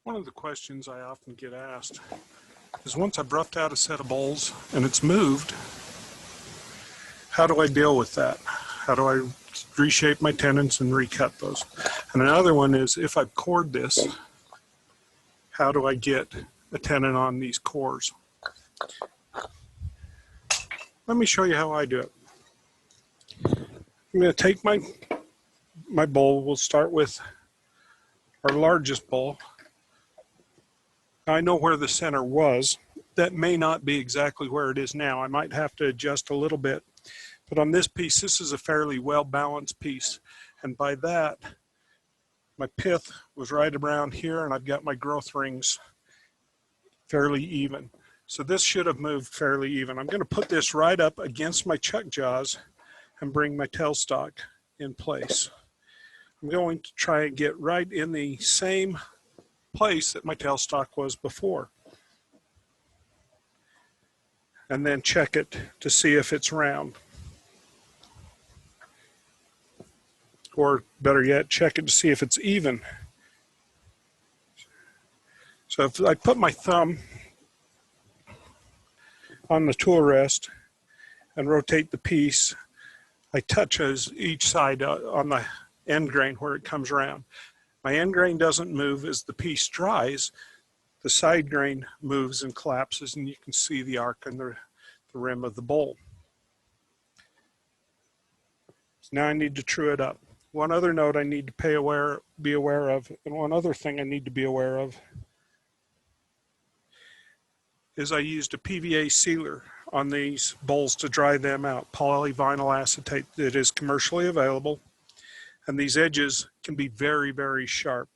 One of the questions I often get asked is, once I've roughed out a set of bowls and it's moved, how do I deal with that? How do I reshape my tenons and recut those? And another one is, if I've cored this, how do I get a tenon on these cores? Let me show you how I do it. I'm going to take my bowl. We'll start with our largest bowl. I know where the center was. That may not be exactly where it is now. I might have to adjust a little bit. But on this piece, this is a fairly well-balanced piece. And by that, my pith was right around here, and I've got my growth rings fairly even. So this should have moved fairly even. I'm going to put this right up against my chuck jaws and bring my tailstock in place. I'm going to try and get right in the same place that my tailstock was before. And then check it to see if it's round. Or better yet, check it to see if it's even. So if I put my thumb on the tool rest and rotate the piece, I touch each side on the end grain where it comes around. My end grain doesn't move as the piece dries. The side grain moves and collapses, and you can see the arc on the rim of the bowl. So now I need to true it up. One other note I need to be aware of, and one other thing I need to be aware of, is I used a PVA sealer on these bowls to dry them out, polyvinyl acetate that is commercially available, and these edges can be very, very sharp.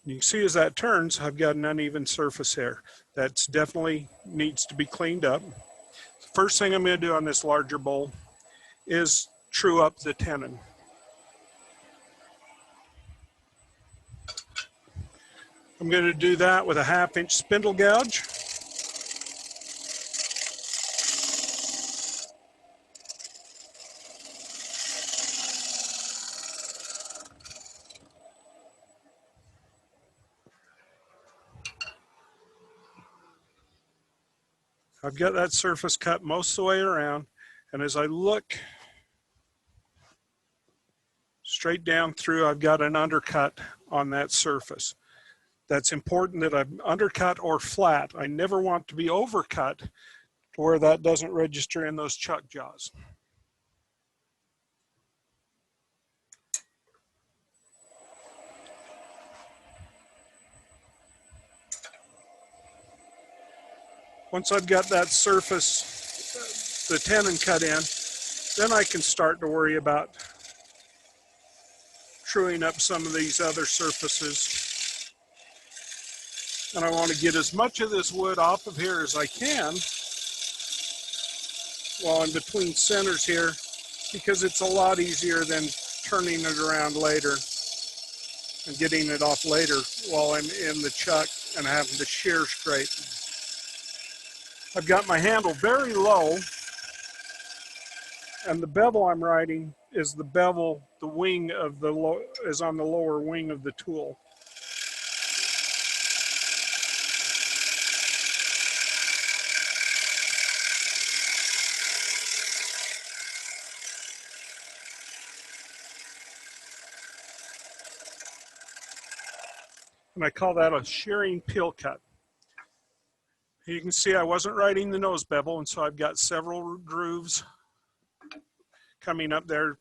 You can see as that turns, I've got an uneven surface here. That definitely needs to be cleaned up. The first thing I'm going to do on this larger bowl is true up the tenon. I'm going to do that with a 1/2-inch spindle gouge. I've got that surface cut most of the way around, and as I look straight down through, I've got an undercut on that surface. That's important that I'm undercut or flat. I never want to be overcut to where that doesn't register in those chuck jaws. Once I've got that surface, the tenon cut in, then I can start to worry about truing up some of these other surfaces. And I want to get as much of this wood off of here as I can while I'm between centers here, because it's a lot easier than turning it around later and getting it off later while I'm in the chuck and having to shear scrape. I've got my handle very low, and the bevel I'm riding is the bevel, the wing of the is on the lower wing of the tool. And I call that a shearing peel cut. You can see I wasn't riding the nose bevel, and so I've got several grooves coming up there.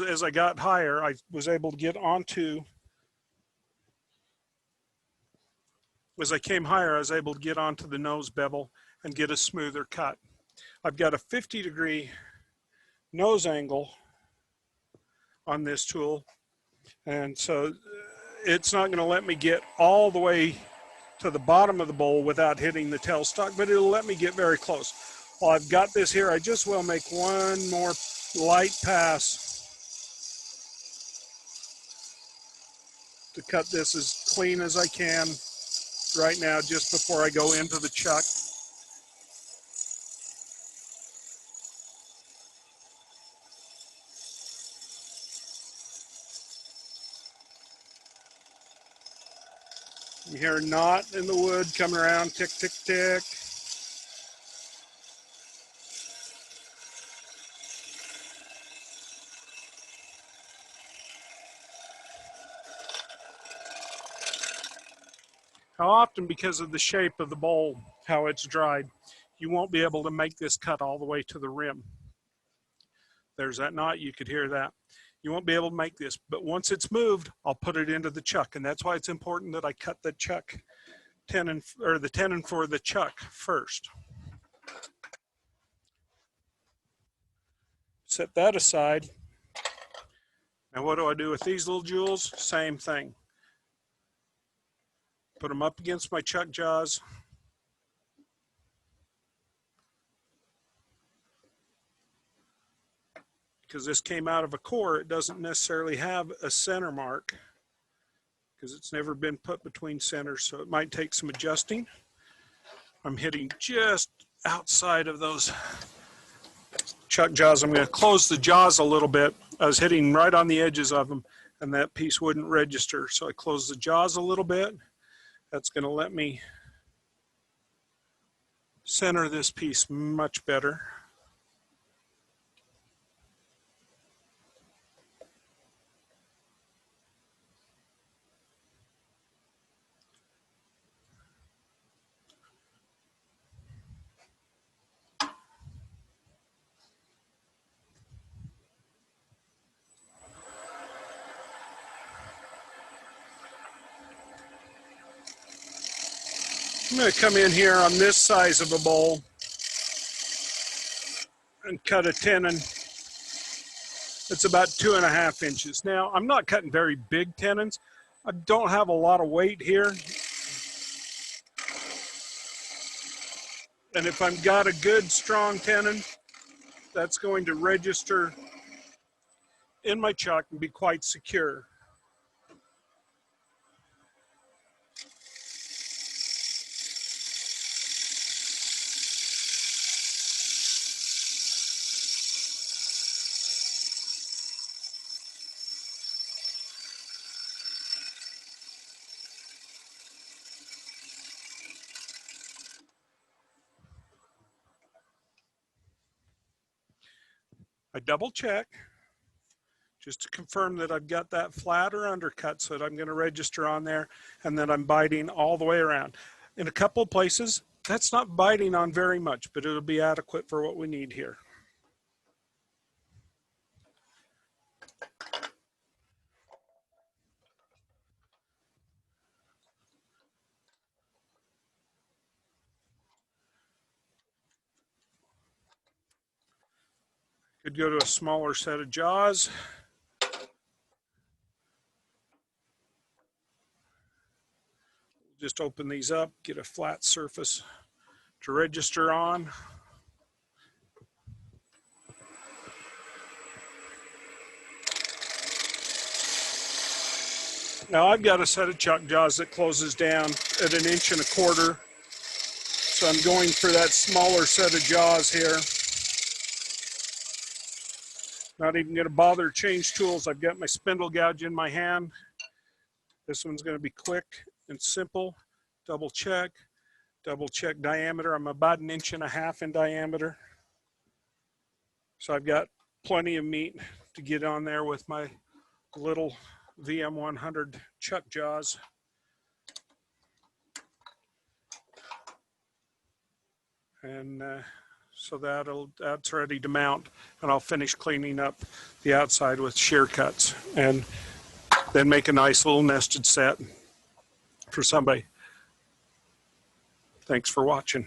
As I got higher, I was able to get onto, as I came higher, I was able to get onto the nose bevel and get a smoother cut. I've got a 50-degree nose angle on this tool, and so it's not going to let me get all the way to the bottom of the bowl without hitting the tailstock, but it'll let me get very close. While I've got this here, I just will make one more light pass to cut this as clean as I can right now, just before I go into the chuck. You hear a knot in the wood coming around, tick, tick, tick. How often, because of the shape of the bowl, how it's dried, you won't be able to make this cut all the way to the rim. There's that knot, you could hear that. You won't be able to make this, but once it's moved, I'll put it into the chuck, and that's why it's important that I cut the chuck tenon, or the tenon for the chuck first. Set that aside. Now what do I do with these little jewels? Same thing. Put them up against my chuck jaws. Because this came out of a core, it doesn't necessarily have a center mark because it's never been put between centers, so it might take some adjusting. I'm hitting just outside of those chuck jaws. I'm going to close the jaws a little bit. I was hitting right on the edges of them, and that piece wouldn't register, so I closed the jaws a little bit. That's going to let me center this piece much better. I'm going to come in here on this size of a bowl and cut a tenon. It's about 2.5 inches. Now, I'm not cutting very big tenons. I don't have a lot of weight here. And if I've got a good, strong tenon, that's going to register in my chuck and be quite secure. I double check just to confirm that I've got that flat or undercut so that I'm going to register on there and that I'm biting all the way around. In a couple of places, that's not biting on very much, but it'll be adequate for what we need here. Could go to a smaller set of jaws. Just open these up, get a flat surface to register on. Now I've got a set of chuck jaws that closes down at 1.25 inches. So I'm going for that smaller set of jaws here. Not even going to bother to change tools. I've got my spindle gouge in my hand. This one's going to be quick and simple. Double check diameter. I'm about 1.5 inches in diameter. So I've got plenty of meat to get on there with my little VM100 chuck jaws. And so that's ready to mount, and I'll finish cleaning up the outside with shear cuts and then make a nice little nested set for somebody. Thanks for watching.